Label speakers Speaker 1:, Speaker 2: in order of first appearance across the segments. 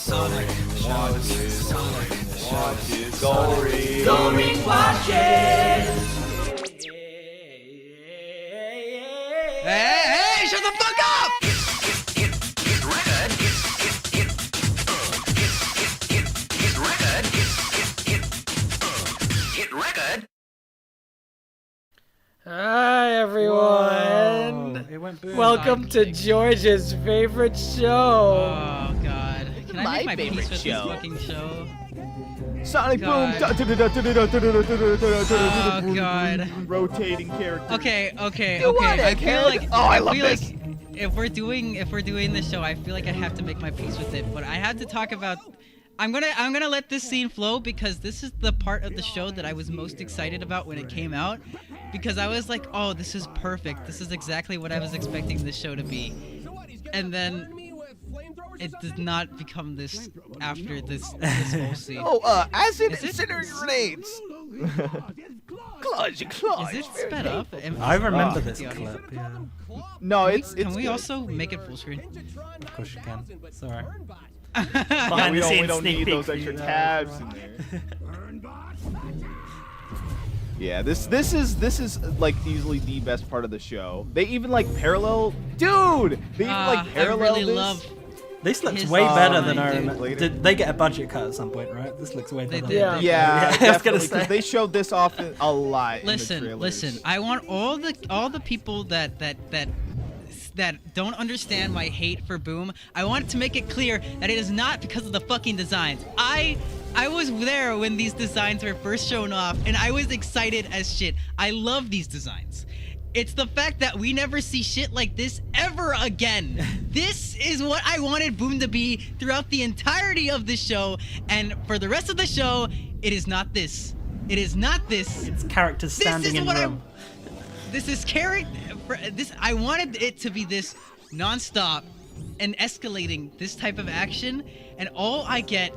Speaker 1: Sonic watches.
Speaker 2: Going watches.
Speaker 3: Hey, shut the fuck up!
Speaker 1: Hit record.
Speaker 2: Hi everyone.
Speaker 4: It went boom.
Speaker 2: Welcome to George's favorite show.
Speaker 3: Oh god. Can I make my
Speaker 5: favorite
Speaker 3: peace with
Speaker 5: show.
Speaker 3: this fucking show?
Speaker 5: Sonic Boom!
Speaker 3: God. Oh god.
Speaker 5: Rotating character.
Speaker 3: Okay.
Speaker 5: what,
Speaker 3: I feel
Speaker 5: egghead?
Speaker 3: like
Speaker 5: Oh, I love
Speaker 3: feel
Speaker 5: this.
Speaker 3: like if we're doing the show, I feel like I have to make my peace with it. But I have to talk about. I'm gonna let this scene flow because this is the part of the show that I was most excited about when it came out, because I was like, oh, this is perfect. This is exactly what I was expecting this show to be, and then it does not become this after this whole scene.
Speaker 5: Oh, acid
Speaker 3: Is it-
Speaker 5: incendiary grenades. Clutch.
Speaker 3: Is it sped up?
Speaker 4: I remember this
Speaker 3: Yeah.
Speaker 4: clip. Yeah,
Speaker 5: No, it's
Speaker 3: Can we
Speaker 5: good.
Speaker 3: also make it full screen?
Speaker 4: of course you can. It's alright.
Speaker 5: Yeah, we
Speaker 4: Behind the
Speaker 5: don't
Speaker 4: scenes
Speaker 5: need
Speaker 4: sneak
Speaker 5: those
Speaker 4: peek
Speaker 5: extra
Speaker 4: for you.
Speaker 5: tabs in there. Yeah, this is like easily the best part of the show. They even like parallel, dude. They even like parallel
Speaker 3: I really
Speaker 5: this.
Speaker 3: love.
Speaker 4: This looks
Speaker 3: His
Speaker 4: way better
Speaker 3: design,
Speaker 4: than I
Speaker 3: dude.
Speaker 4: remember.
Speaker 5: Later.
Speaker 4: Did they get a budget cut at some point, right? This looks way
Speaker 3: They
Speaker 4: better.
Speaker 3: did.
Speaker 2: Yeah.
Speaker 5: Yeah,
Speaker 4: I was gonna
Speaker 5: definitely, 'cause
Speaker 4: say.
Speaker 5: they showed this off a lot.
Speaker 3: Listen.
Speaker 5: in the trailers.
Speaker 3: I want all the people that don't understand my hate for Boom. I want to make it clear that it is not because of the fucking designs. I was there when these designs were first shown off, and I was excited as shit. I love these designs. It's the fact that we never see shit like this ever again. This is what I wanted Boom to be throughout the entirety of the show, and for the rest of the show, it is not this. It is not this.
Speaker 4: It's characters standing in room.
Speaker 3: This is this. I wanted it to be this non-stop and escalating this type of action, and all I get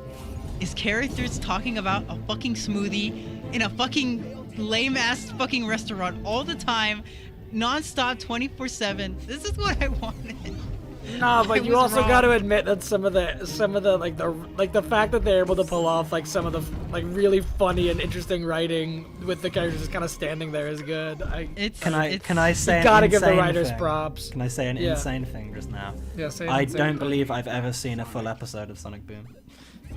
Speaker 3: is characters talking about a fucking smoothie in a fucking lame-ass fucking restaurant all the time, non-stop, 24/7. This is what I wanted.
Speaker 2: No, but
Speaker 3: I
Speaker 2: you
Speaker 3: was
Speaker 2: also
Speaker 3: wrong.
Speaker 2: got to admit that some of the like the fact that they're able to pull off like some of the like really funny and interesting writing with the characters just kind of standing there is good.
Speaker 4: Can I say an
Speaker 2: gotta give the
Speaker 4: insane
Speaker 2: writers
Speaker 4: thing?
Speaker 2: props.
Speaker 4: Can I say an
Speaker 2: Yeah.
Speaker 4: insane thing just now?
Speaker 2: Yeah, say an
Speaker 4: I
Speaker 2: insane
Speaker 4: don't
Speaker 2: thing.
Speaker 4: believe I've ever seen a full episode of Sonic Boom.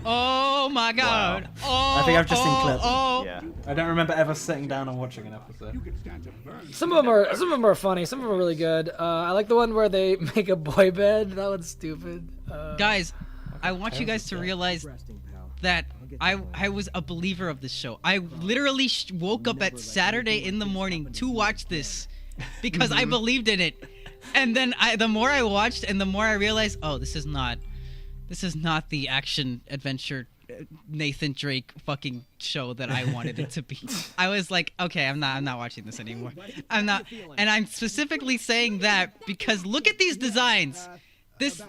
Speaker 3: Oh my god. Oh,
Speaker 4: I think I've just seen
Speaker 3: oh,
Speaker 4: clips.
Speaker 3: Oh.
Speaker 5: Yeah.
Speaker 4: I don't remember ever sitting down and watching an episode.
Speaker 2: Some of them are funny. Some of them are really good. I like the one where they make a boy bed. That one's stupid.
Speaker 3: Guys, I want you guys to realize that I was a believer of this show. I literally woke up at Saturday in the morning to watch this because I believed in it. And then the more I watched and the more I realized, oh, this is not the action adventure Nathan Drake fucking show that I wanted it to be. I was like, okay, I'm not watching this anymore. I'm not, and I'm specifically saying that because look at these designs. This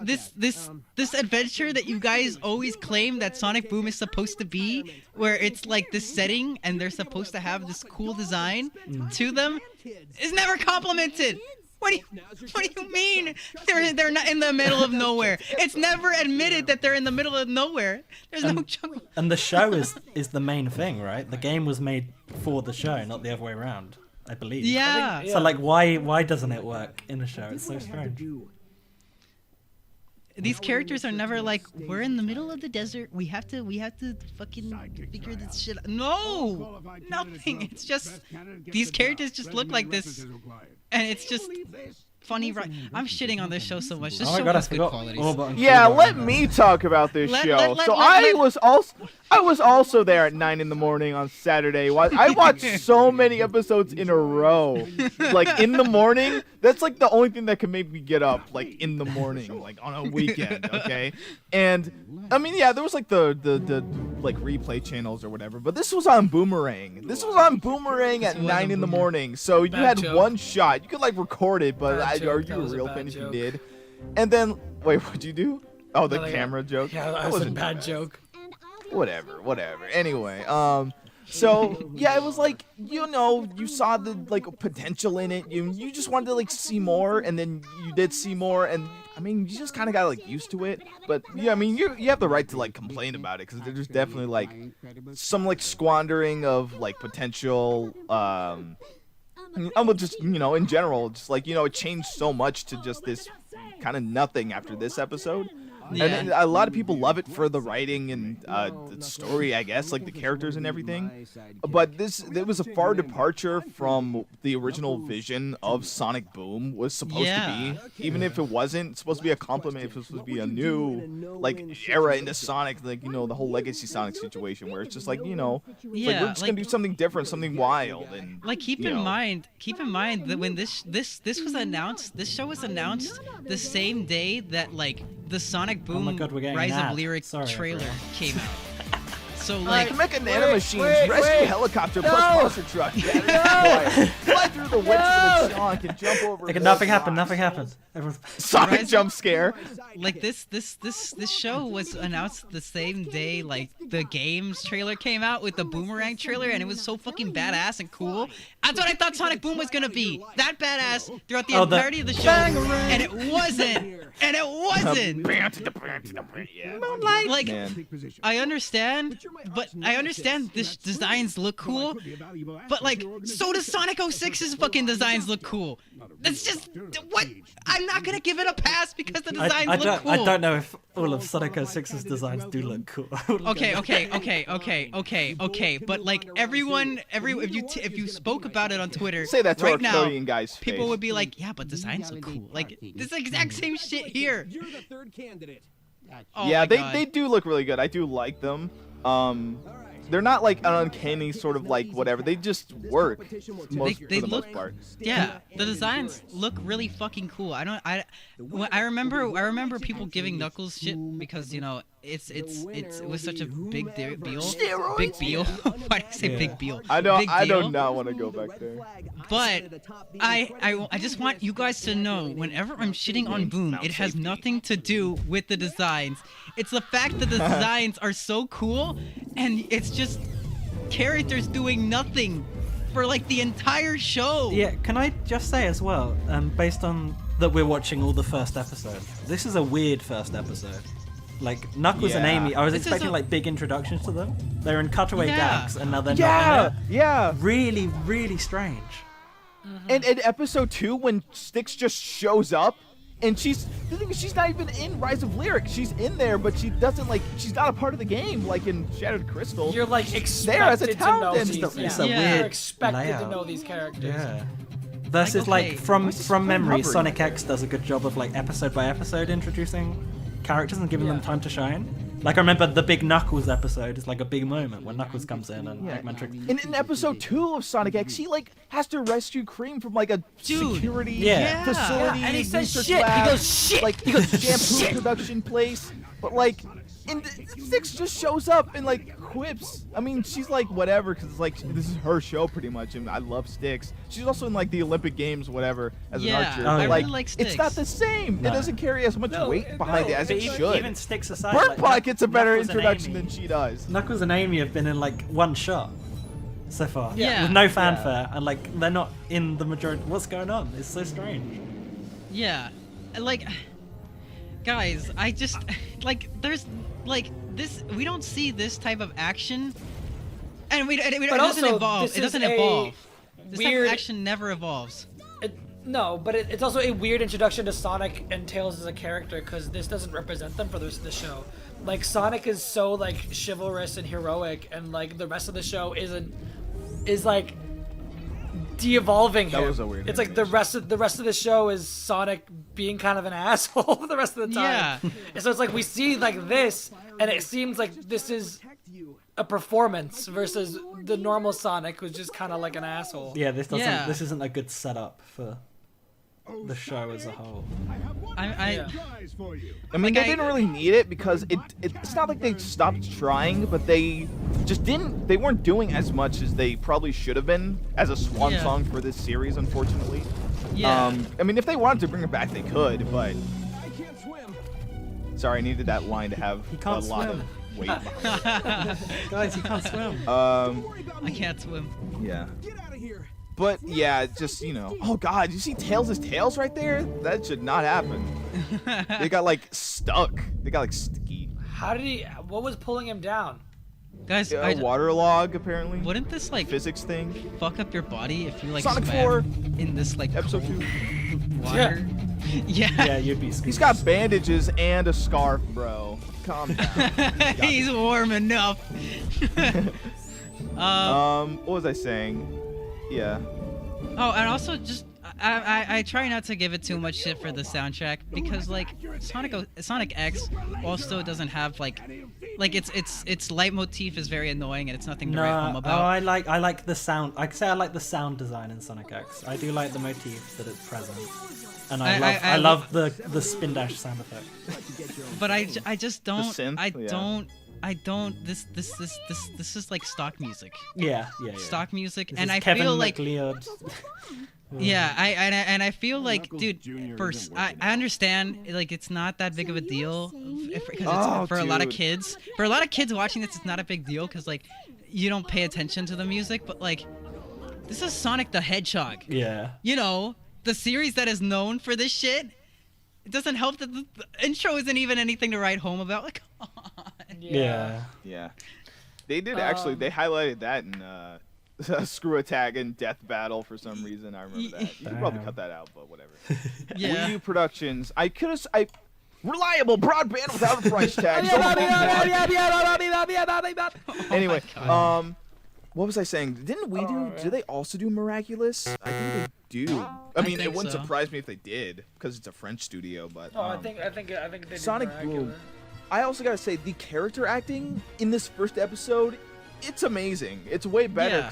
Speaker 3: adventure that you guys always claim that Sonic Boom is supposed to be, where it's like this setting and they're supposed to have this cool design to them, is never complimented. What do you mean? They're not in the middle of nowhere. It's never admitted that they're in the middle of nowhere. There's no jungle.
Speaker 4: And the show is the main thing, right? The game was made for the show, not the other way around, I believe.
Speaker 3: Yeah.
Speaker 4: So like, why doesn't it work in a show? It's so strange.
Speaker 3: These characters are never like, we're in the middle of the desert. We have to fucking figure this shit out. No, nothing. It's just these characters just look like this, and it's just funny. Right? I'm shitting on this show so much. This
Speaker 4: Oh my
Speaker 3: show
Speaker 4: god, I
Speaker 3: has good
Speaker 4: forgot.
Speaker 3: qualities.
Speaker 4: all but
Speaker 5: Yeah,
Speaker 4: Koval
Speaker 5: let
Speaker 4: in there.
Speaker 5: me talk about this
Speaker 3: Let-
Speaker 5: show.
Speaker 3: let-
Speaker 5: So
Speaker 3: let- let-
Speaker 5: I was also there at 9 in the morning on Saturday. I watched so many episodes in a row. Like in the morning, that's like the only thing that can make me get up like in the morning, like on a weekend, okay? And I mean, yeah, there was like the like replay channels or whatever, but this was on Boomerang. This was on Boomerang at
Speaker 3: was
Speaker 5: 9
Speaker 3: on
Speaker 5: in the
Speaker 3: Boomerang.
Speaker 5: morning. So you
Speaker 2: Bad
Speaker 5: had
Speaker 2: joke.
Speaker 5: one shot. You could like record it, but
Speaker 2: Bad joke.
Speaker 5: are
Speaker 2: That
Speaker 5: you a
Speaker 2: was a
Speaker 5: real
Speaker 2: bad
Speaker 5: fan if you
Speaker 2: joke.
Speaker 5: did? And then wait, what'd you do? Oh, the
Speaker 2: No,
Speaker 5: camera joke.
Speaker 2: Yeah, that was a
Speaker 5: wasn't
Speaker 2: bad
Speaker 5: bad.
Speaker 2: joke.
Speaker 5: Whatever. Anyway, So yeah, it was like, you know, you saw the like potential in it. You just wanted to like see more, and then you did see more, and I mean, you just kind of got like used to it. But yeah, I mean, you have the right to like complain about it, because there's definitely like some like squandering of like potential. Just, you know, in general, just like, you know, it changed so much to just this kind of nothing after this episode.
Speaker 3: Yeah.
Speaker 5: And a lot of people love it for the writing and the story, I guess, like the characters and everything. But it was a far departure from the original vision of Sonic Boom was supposed to be. Even if it wasn't supposed to be a compliment, if it was supposed to be a new like era into Sonic, like, you know, the whole Legacy Sonic situation, where it's just like, you know, it's like we're just gonna do something different, something wild, and
Speaker 3: like keep in mind that when this was announced, this show was announced the same day that like the Sonic Boom
Speaker 4: my God, we're getting
Speaker 3: Rise
Speaker 4: an ad.
Speaker 3: of Lyric
Speaker 4: Sorry,
Speaker 3: trailer
Speaker 4: everyone.
Speaker 3: came out. So
Speaker 5: like
Speaker 3: like
Speaker 5: Mecha Nanomachines, rescue helicopter plus monster truck. Fly through the woods with a Sonic and jump over.
Speaker 4: Like, nothing happened. Nothing happened. Everyone's...
Speaker 5: Sonic jump scare.
Speaker 3: like this show was announced the same day like the games trailer came out with the Boomerang trailer, and it was so fucking badass and cool. That's what I thought Sonic Boom was gonna be. That badass throughout the entirety of the show, and it wasn't. And it wasn't. Like, I understand, but I understand this designs look cool, but like, so does Sonic 06's fucking designs look cool. That's just what. I'm not gonna give it a pass because the designs look cool.
Speaker 4: I don't know if all of Sonic 06's designs do look cool.
Speaker 3: Okay. But like if you spoke about it on Twitter,
Speaker 5: Say that to
Speaker 3: right
Speaker 5: our
Speaker 3: now,
Speaker 5: Cody and guys'
Speaker 3: people
Speaker 5: face.
Speaker 3: would be like, yeah, but designs look cool. Like this exact same shit here.
Speaker 6: You're the third candidate.
Speaker 3: Oh
Speaker 5: Yeah,
Speaker 3: my
Speaker 5: they
Speaker 3: God.
Speaker 5: do look really good. I do like them. They're not like an uncanny sort of like whatever. They just work
Speaker 3: They
Speaker 5: for the
Speaker 3: look,
Speaker 5: most part.
Speaker 3: yeah. The designs look really fucking cool. I remember people giving Knuckles shit because, you know, it was such a big deal. Big deal. Why did I say big deal?
Speaker 5: I
Speaker 3: Big deal.
Speaker 5: do not want to go back there.
Speaker 3: But I just want you guys to know, whenever I'm shitting on Boom, it has nothing to do with the designs. It's the fact that the designs are so cool, and it's just characters doing nothing for like the entire show.
Speaker 4: Yeah, can I just say as well, based on that we're watching all the first episode, this is a weird first episode. Like, Knuckles and
Speaker 5: Yeah.
Speaker 4: Amy, I was
Speaker 3: This is
Speaker 4: expecting like big introductions to them. They're in cutaway
Speaker 3: Yeah.
Speaker 4: gags, and now they're not
Speaker 5: Yeah,
Speaker 4: in it.
Speaker 5: yeah.
Speaker 4: Really, really strange.
Speaker 5: And in episode 2, when Styx just shows up, and the thing is, she's not even in Rise of Lyric. She's in there, but she doesn't like. She's not a part of the game, like in Shattered Crystal.
Speaker 2: You're like
Speaker 5: She's there as a
Speaker 2: expected to know
Speaker 5: talent.
Speaker 2: these.
Speaker 4: It's a
Speaker 3: Yeah.
Speaker 4: weird
Speaker 2: You're expected
Speaker 4: layout.
Speaker 2: to know these characters.
Speaker 4: Yeah. Versus
Speaker 3: Like, okay.
Speaker 4: like from memory,
Speaker 5: hovering?
Speaker 4: Sonic X does a good job of like episode by episode introducing characters and giving them time to shine. Like, I remember the big Knuckles episode is like a big moment when Knuckles comes in and Eggman tricks.
Speaker 5: In episode 2 of Sonic X, he like has to rescue Cream from like a
Speaker 3: Dude,
Speaker 5: security
Speaker 4: yeah.
Speaker 5: facility,
Speaker 2: Yeah, and he says
Speaker 5: research
Speaker 2: shit. He
Speaker 5: lab,
Speaker 2: goes, shit.
Speaker 5: like
Speaker 2: He goes,
Speaker 5: shampoo
Speaker 2: shit.
Speaker 5: production place. But like, Styx just shows up and like quips. I mean, she's like whatever, because it's like this is her show pretty much, and I love Styx. She's also in like the Olympic Games, whatever, as an
Speaker 3: Yeah,
Speaker 5: archer.
Speaker 4: I
Speaker 5: But,
Speaker 3: really
Speaker 5: like,
Speaker 3: like
Speaker 5: it's not
Speaker 3: Styx.
Speaker 5: the same.
Speaker 4: No.
Speaker 5: It doesn't carry as much weight behind it as
Speaker 4: But
Speaker 5: it
Speaker 4: even,
Speaker 5: should.
Speaker 4: even Styx aside,
Speaker 5: Bird
Speaker 4: like,
Speaker 5: Pot gets a better
Speaker 4: Knuckles and
Speaker 5: introduction
Speaker 4: Amy-
Speaker 5: than she does.
Speaker 4: Knuckles and Amy have been in like one shot so far.
Speaker 3: Yeah.
Speaker 4: With no fanfare, and like they're not in the majority. What's going on? It's so strange.
Speaker 3: Yeah, like, guys, I just like there's like this. We don't see this type of action, and it
Speaker 2: But
Speaker 3: doesn't
Speaker 2: also,
Speaker 3: evolve.
Speaker 2: this
Speaker 3: It doesn't
Speaker 2: is a
Speaker 3: evolve. This type
Speaker 2: weird-
Speaker 3: of action never evolves.
Speaker 2: No, but it's also a weird introduction to Sonic and Tails as a character, because this doesn't represent them for the rest of the show. Like, Sonic is so like chivalrous and heroic, and like the rest of the show is like de-evolving him.
Speaker 5: That was a weird
Speaker 2: It's like the rest of the show is Sonic being kind of an asshole for the rest of the time.
Speaker 3: Yeah.
Speaker 2: And so it's like we see like this, and it seems like this is a performance versus the normal Sonic, who's just kind of like an asshole.
Speaker 4: Yeah, this doesn't.
Speaker 3: Yeah.
Speaker 4: This isn't a good setup for the show as a whole.
Speaker 2: Yeah.
Speaker 5: I mean,
Speaker 3: Like,
Speaker 5: they didn't really need it because it's not like they stopped trying, but they just didn't. They weren't doing as much as they probably should have been as a swan
Speaker 3: Yeah.
Speaker 5: song for this series, unfortunately.
Speaker 3: Yeah.
Speaker 5: I mean, if they wanted to bring it back, they could, but sorry, I needed that line to have
Speaker 4: He can't
Speaker 5: a lot
Speaker 4: swim.
Speaker 5: of weight behind it.
Speaker 4: Guys, you can't swim.
Speaker 3: I can't swim.
Speaker 5: Yeah. But yeah, just oh god, you see Tails' tails right there? That should not happen. They got like stuck. They got like sticky.
Speaker 2: How did he? What was pulling him down?
Speaker 3: Guys,
Speaker 5: A waterlog apparently.
Speaker 3: wouldn't this like
Speaker 5: Physics thing.
Speaker 3: fuck up your body if you like
Speaker 5: Sonic
Speaker 3: swam
Speaker 5: 4,
Speaker 3: in this like
Speaker 5: Episode
Speaker 3: cold
Speaker 5: 2.
Speaker 3: water? Yeah.
Speaker 4: Yeah, you'd be.
Speaker 5: He's got bandages and a scarf, bro. Calm down.
Speaker 3: He's warm enough.
Speaker 5: What was I saying? Yeah.
Speaker 3: Oh, and also just I try not to give it too much shit for the soundtrack because like Sonic X also doesn't have like its leitmotif is very annoying and it's nothing to write home about.
Speaker 4: Oh, I like the sound. I say I like the sound design in Sonic X. I do like the motif that it's present, and I love the spin dash sound effect.
Speaker 3: But I just don't.
Speaker 5: synth?
Speaker 3: I don't. This is like stock music.
Speaker 4: Yeah.
Speaker 3: Stock music,
Speaker 4: This
Speaker 3: and
Speaker 4: is
Speaker 3: I
Speaker 4: Kevin
Speaker 3: feel like.
Speaker 4: McLeod.
Speaker 3: Yeah, I feel like, dude. First, I understand like it's not that big of a deal because it's for a lot of
Speaker 5: dude.
Speaker 3: kids. For a lot of kids watching this, it's not a big deal because like you don't pay attention to the music. But like, this is Sonic the Hedgehog.
Speaker 4: Yeah.
Speaker 3: You know, the series that is known for this shit. It doesn't help that the intro isn't even anything to write home about. Like, come on.
Speaker 4: Yeah.
Speaker 5: Yeah. They did actually. They highlighted that in Screw Attack and Death Battle for some reason. I remember that. You could probably cut that out, but whatever.
Speaker 3: Yeah.
Speaker 5: Wii U Productions. Reliable broadband without a price tag. Anyway, what was I saying? Didn't we do? Did they also do Miraculous? I think they do. I mean, it
Speaker 3: think
Speaker 5: wouldn't
Speaker 3: so.
Speaker 5: surprise me if they did, because it's a French studio. But
Speaker 2: Oh, I think they did
Speaker 5: Sonic
Speaker 2: Miraculous.
Speaker 5: Boom. I also gotta say the character acting in this first episode, it's amazing. It's way better.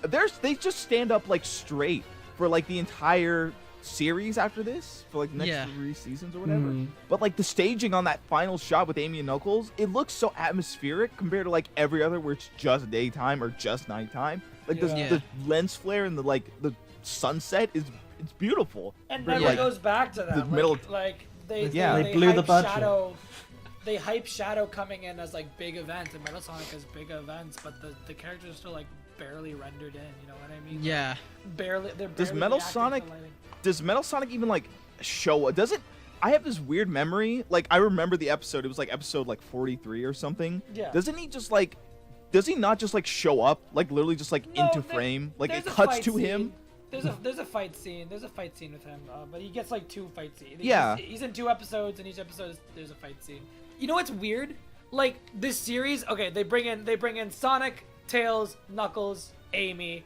Speaker 3: Yeah.
Speaker 5: They just stand up like straight for like the entire series after this, for like the next 3 seasons or whatever. But like the staging on that final shot with Amy and Knuckles, it looks so atmospheric compared to like every other where it's just daytime or just nighttime. Like the lens flare and the sunset it's beautiful.
Speaker 2: And
Speaker 5: Very,
Speaker 2: never
Speaker 5: like,
Speaker 2: goes back to that.
Speaker 5: the middle-
Speaker 2: They
Speaker 4: blew the
Speaker 2: hype
Speaker 4: budget.
Speaker 2: Shadow. They hype Shadow coming in as like big events and Metal Sonic as big events, but the characters are still like barely rendered in. You know what I mean?
Speaker 3: Yeah.
Speaker 2: Barely. They're
Speaker 5: Does
Speaker 2: barely
Speaker 5: Metal
Speaker 2: reacting to
Speaker 5: Sonic?
Speaker 2: lighting.
Speaker 5: Does Metal Sonic even like show? Does it? I have this weird memory. Like I remember the episode. It was like episode like 43 or something.
Speaker 2: Yeah.
Speaker 5: Doesn't he just like? Does he not just like show up like literally just like
Speaker 2: No,
Speaker 5: into
Speaker 2: there-
Speaker 5: frame? Like
Speaker 2: there's
Speaker 5: it
Speaker 2: a
Speaker 5: cuts
Speaker 2: fight
Speaker 5: to
Speaker 2: scene.
Speaker 5: him.
Speaker 2: There's a fight scene. There's a fight scene with him, but he gets like 2 fight scenes.
Speaker 5: Yeah.
Speaker 2: He's in 2 episodes, and each episode there's a fight scene. You know what's weird? Like this series, okay, they bring in Sonic, Tails, Knuckles, Amy,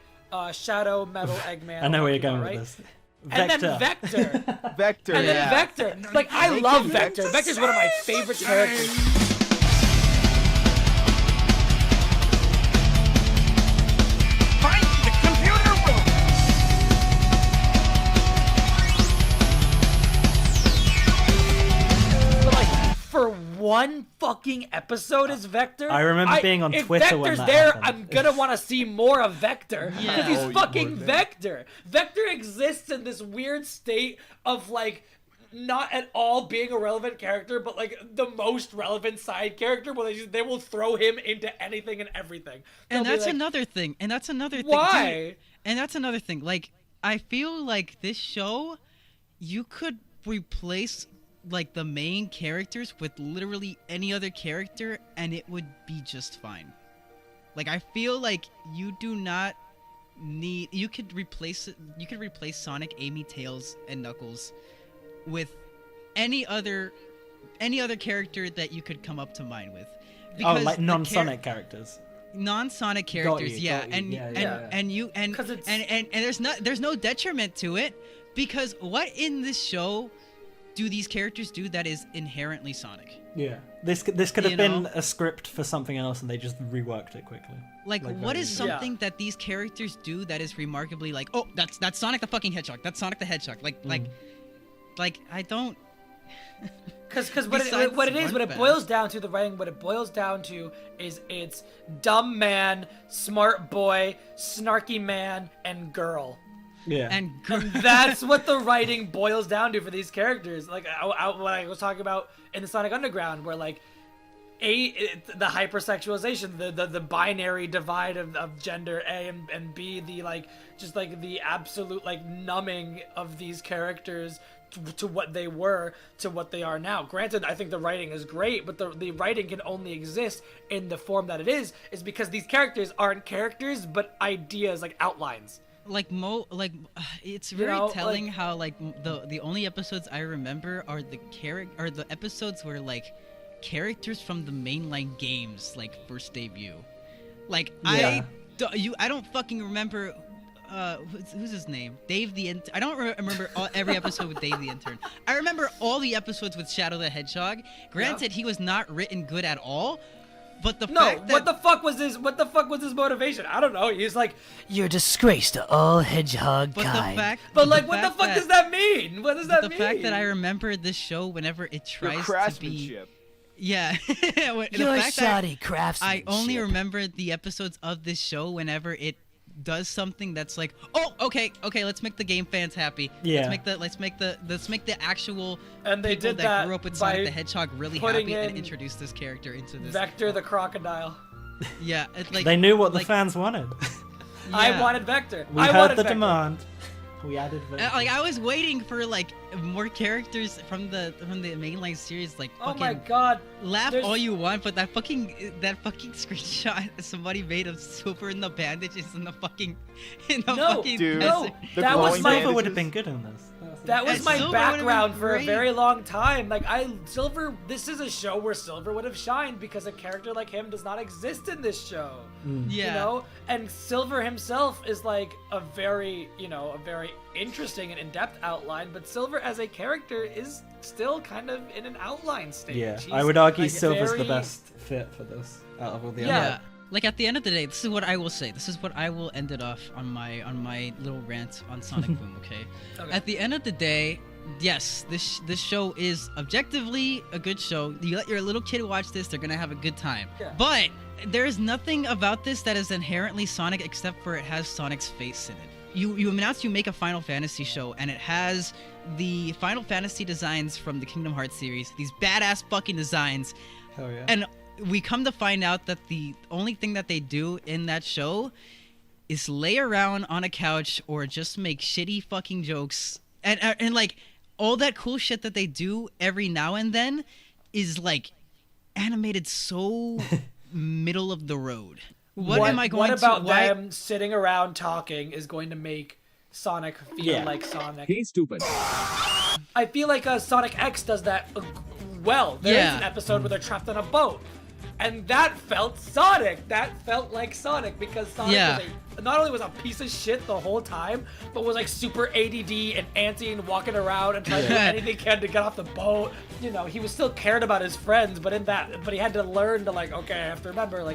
Speaker 2: Shadow, Metal, Eggman.
Speaker 4: I know where you're
Speaker 2: Pokemon,
Speaker 4: going
Speaker 2: right?
Speaker 4: with this.
Speaker 2: And then Vector.
Speaker 5: Vector.
Speaker 2: And then Vector. Like I love Vector. Vector's one of my favorite characters.
Speaker 1: Find the computer room!
Speaker 2: But like for one fucking episode as Vector.
Speaker 4: I remember being on
Speaker 2: if
Speaker 4: Twitter when
Speaker 2: Vector's
Speaker 4: that
Speaker 2: there,
Speaker 4: happened.
Speaker 2: I'm gonna want to see more of Vector because
Speaker 3: Yeah.
Speaker 2: he's
Speaker 5: Oh, you
Speaker 2: fucking
Speaker 5: would, man.
Speaker 2: Vector. Vector exists in this weird state of like not at all being a relevant character, but like the most relevant side character. Where they will throw him into anything and everything.
Speaker 3: And
Speaker 2: They'll be
Speaker 3: that's
Speaker 2: like,
Speaker 3: another thing. And that's another thing.
Speaker 2: Why?
Speaker 3: Dude. And that's another thing. Like, I feel like this show, you could replace like the main characters with literally any other character, and it would be just fine. Like, I feel like you do not need. You could replace it. You could replace Sonic, Amy, Tails, and Knuckles with any other character that you could come up to mind with.
Speaker 4: Oh, like
Speaker 3: the
Speaker 4: non-Sonic characters.
Speaker 3: non-Sonic characters,
Speaker 4: you, got you.
Speaker 3: and
Speaker 4: Yeah,
Speaker 3: and
Speaker 4: yeah.
Speaker 3: and you and
Speaker 2: 'Cause it's-
Speaker 3: and there's no detriment to it, because what in this show do these characters do that is inherently Sonic?
Speaker 4: Yeah. This could have
Speaker 3: You
Speaker 4: been
Speaker 3: know?
Speaker 4: a script for something else, and they just reworked it quickly.
Speaker 3: Like what
Speaker 4: very
Speaker 3: is
Speaker 4: easy.
Speaker 3: something that these characters do that is remarkably like, oh, that's Sonic the fucking Hedgehog. That's Sonic the Hedgehog. Like I don't.
Speaker 2: Because what
Speaker 3: Besides
Speaker 2: it
Speaker 3: Run
Speaker 2: boils down to, the writing, what it boils down to is it's dumb man, smart boy, snarky man, and girl.
Speaker 4: Yeah.
Speaker 3: And
Speaker 2: That's what the writing boils down to for these characters. Like what I was talking about in the Sonic Underground, where like the hypersexualization, the binary divide of gender A and B, the just the absolute numbing of these characters to what they were to what they are now. Granted, I think the writing is great, but the writing can only exist in the form that it is because these characters aren't characters but ideas, outlines.
Speaker 3: It's very telling how the only episodes I remember are the episodes where characters from the mainline games first debut. I don't fucking remember who's his name? Dave the Intern. I don't remember every episode with Dave the Intern. I remember all the episodes with Shadow the Hedgehog. Granted, he was not written good at all. But what the fuck was his motivation? I don't know. He's like, you're a disgrace to all hedgehog kind. What the fuck does that mean? What does that mean? The fact that I remember this show whenever it tries to be, yeah,
Speaker 2: you're shoddy craftsmanship.
Speaker 3: I only remember the episodes of this show whenever it does something that's like, oh, okay, let's make the game fans happy.
Speaker 4: Yeah.
Speaker 3: Let's make the actual
Speaker 2: and they
Speaker 3: people
Speaker 2: did
Speaker 3: that grew up with Sonic the Hedgehog really happy and introduce this character into this.
Speaker 2: Vector the crocodile.
Speaker 3: Yeah,
Speaker 4: they knew what the fans wanted.
Speaker 2: Yeah. I wanted Vector.
Speaker 4: We heard the demand. We added Vector.
Speaker 3: I was waiting for more characters from the mainline series.
Speaker 2: Oh my god!
Speaker 3: Laugh all you want, but that fucking screenshot somebody made of Silver in the bandages in the fucking
Speaker 5: dude,
Speaker 2: no, that was
Speaker 4: Silver would have been good in this.
Speaker 2: That was my background for a very long time. Silver. This is a show where Silver would have shined because a character like him does not exist in this show.
Speaker 3: Yeah.
Speaker 2: You know, and Silver himself is a very interesting and in-depth outline, but Silver as a character is still kind of in an outline stage.
Speaker 4: Yeah, I would argue Silver's the best fit for this out of all the other.
Speaker 3: At the end of the day, this is what I will say. This is what I will end it off on my little rant on Sonic Boom. Okay? At the end of the day, yes, this show is objectively a good show. You let your little kid watch this, they're gonna have a good time.
Speaker 2: Yeah.
Speaker 3: But there is nothing about this that is inherently Sonic except for it has Sonic's face in it. You announce you make a Final Fantasy show, and it has the Final Fantasy designs from the Kingdom Hearts series. These badass fucking designs.
Speaker 4: Hell yeah.
Speaker 3: And we come to find out that the only thing that they do in that show is lay around on a couch or just make shitty fucking jokes. And all that cool shit that they do every now and then is animated so middle of the road. What about
Speaker 2: them sitting around talking is going to make Sonic feel like Sonic?
Speaker 6: He's stupid.
Speaker 2: I feel like Sonic X does that well. There is an episode where they're trapped on a boat. And that felt Sonic. That felt like Sonic because Sonic not only was a piece of shit the whole time, but was super ADD and antsy and walking around and trying to do anything he can to get off the boat. You know, he was still cared about his friends, but he had to learn to okay, I have to remember, I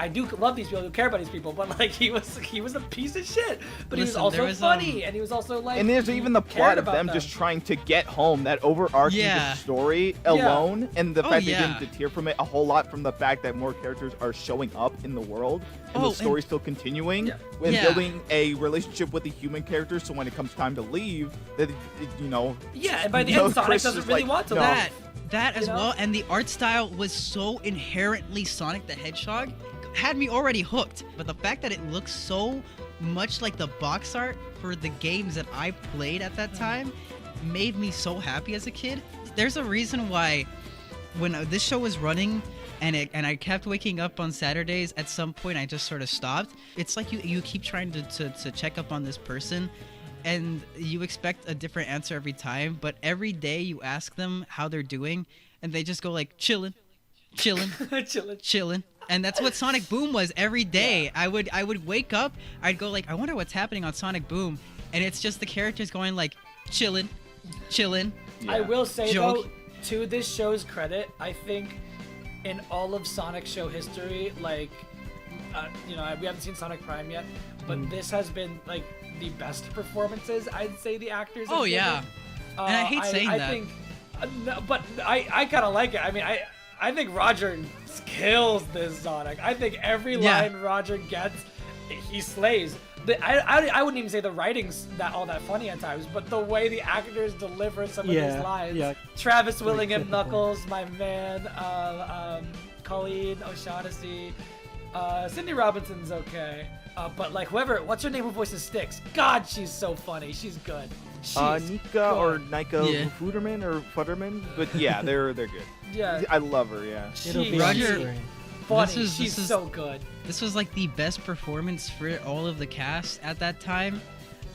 Speaker 2: do love these people who care about these people, but he was a piece of shit. But he was also funny, and he was also
Speaker 5: and there's even the plot of them just trying to get home, that overarching story alone, and the fact they didn't deter from it a whole lot from the fact that more characters are showing up in the world, and the story's still continuing, and building a relationship with the human characters, so when it comes time to leave, that
Speaker 2: and by the end, Sonic doesn't really want to leave.
Speaker 3: That as well, and the art style was so inherently Sonic the Hedgehog, had me already hooked. But the fact that it looks so much like the box art for the games that I played at that time made me so happy as a kid. There's a reason why when this show was running and I kept waking up on Saturdays, at some point I just sort of stopped. It's like you keep trying to check up on this person, and you expect a different answer every time, but every day you ask them how they're doing, and they just go chillin'. And that's what Sonic Boom was every day. Yeah. I would wake up, I'd go I wonder what's happening on Sonic Boom, and it's just the characters going chillin'.
Speaker 2: Yeah. I will say though, to this show's credit, I think in all of Sonic show history, we haven't seen Sonic Prime yet, but this has been the best performances I'd say the actors have given.
Speaker 3: And I hate saying that.
Speaker 2: Think, but I kind of like it. I mean, I think Roger kills this Sonic. I think every line Roger gets, he slays. I wouldn't even say the writing's all that funny at times, but the way the actors deliver some of these lines. Yeah. Travis Willingham, Knuckles, my man, Colleen O'Shaughnessy, Cindy Robinson's okay. But like what's her name who voices Styx? God, she's so funny. She's good.
Speaker 5: Nika or Nika Futterman or Futterman, but yeah, they're good.
Speaker 2: Yeah,
Speaker 5: I love her. Yeah,
Speaker 3: Roger.
Speaker 2: Funny. She's so good.
Speaker 3: This was like the best performance for all of the cast at that time,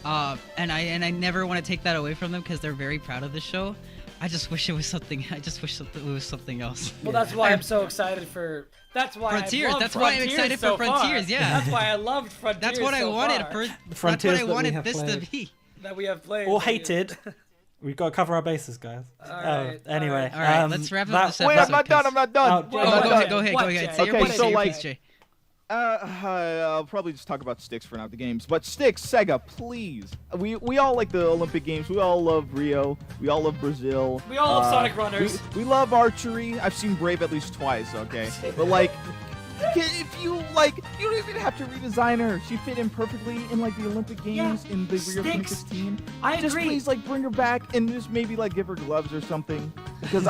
Speaker 3: and I never want to take that away from them because they're very proud of the show. I just wish it was something. I just wish it was something else.
Speaker 2: Well, that's why I'm so excited for. That's why
Speaker 3: Frontiers. That's why I'm excited
Speaker 2: so
Speaker 3: for Frontiers.
Speaker 2: Far.
Speaker 3: Yeah.
Speaker 2: That's why I loved Frontiers.
Speaker 3: That's what I wanted. That's what I wanted this to be.
Speaker 2: That we have played.
Speaker 4: Or hated. We've got to cover our bases, guys. Anyway.
Speaker 3: All right, let's wrap up this episode.
Speaker 5: Wait, I'm not done.
Speaker 3: Go ahead. Say your
Speaker 5: Okay, so
Speaker 3: piece,
Speaker 5: like,
Speaker 3: Jay.
Speaker 5: I'll probably just talk about Styx for now, the games. But Styx, Sega, please. We all like the Olympic Games. We all love Rio. We all love Brazil.
Speaker 2: We all love Sonic Runners.
Speaker 5: We love archery. I've seen Brave at least twice, okay? But like, if you like, you don't even have to redesign her. She fit in perfectly in like the Olympic Games in the Rio 2016.
Speaker 2: I agree.
Speaker 5: Just please like bring her back and just maybe like give her gloves or something, because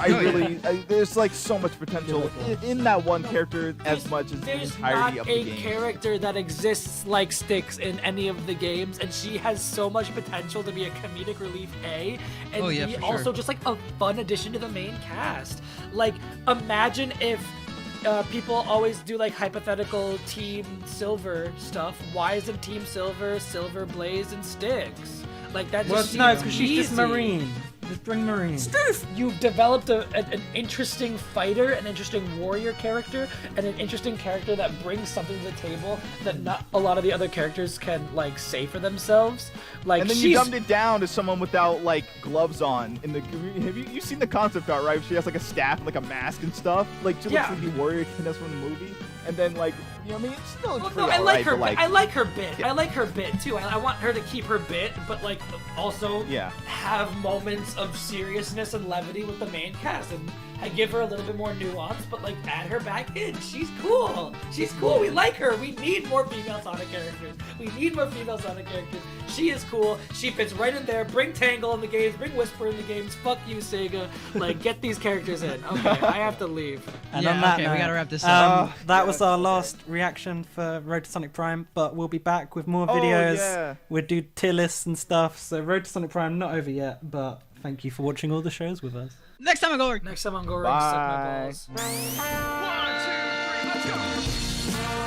Speaker 5: there's like so much potential in that one character as much as the entirety of the game.
Speaker 2: There's not a character that exists like Styx in any of the games, and she has so much potential to be a comedic relief and be also just like a fun addition to the main cast. Like, imagine if people always do like hypothetical Team Silver stuff. Why isn't Team Silver, Silver Blaze, and Styx? Like that just
Speaker 4: no, because she's just Marine. Just bring Marine.
Speaker 2: Stoof! You've developed an interesting fighter, an interesting warrior character, and an interesting character that brings something to the table that not a lot of the other characters can like say for themselves. Like,
Speaker 5: and then you dumbed it down to someone without like gloves on. In the have you seen the concept art, right? She has like a staff, and, like a mask and stuff. Like she looks like the warrior that's from the movie. And then like, you know what I mean? It's still
Speaker 2: I like her. I like her bit. Yeah. I like her bit too. I want her to keep her bit, but like also have moments of seriousness and levity with the main cast, and I give her a little bit more nuance, but like add her back in. She's cool. She's cool. We like her. We need more female Sonic characters. She is cool. She fits right in there. Bring Tangle in the games. Bring Whisper in the games. Fuck you, Sega. Like, get these characters in. Okay, I have to leave.
Speaker 4: And on that note,
Speaker 3: we gotta wrap this up.
Speaker 4: That was our last reaction for Road to Sonic Prime, but we'll be back with more videos. We'll do tier lists and stuff. So Road to Sonic Prime not over yet, but thank you for watching all the shows with us.
Speaker 3: Next time on Go.
Speaker 2: Next time on Go, suck my balls.
Speaker 1: 1, 2, 3, let's go.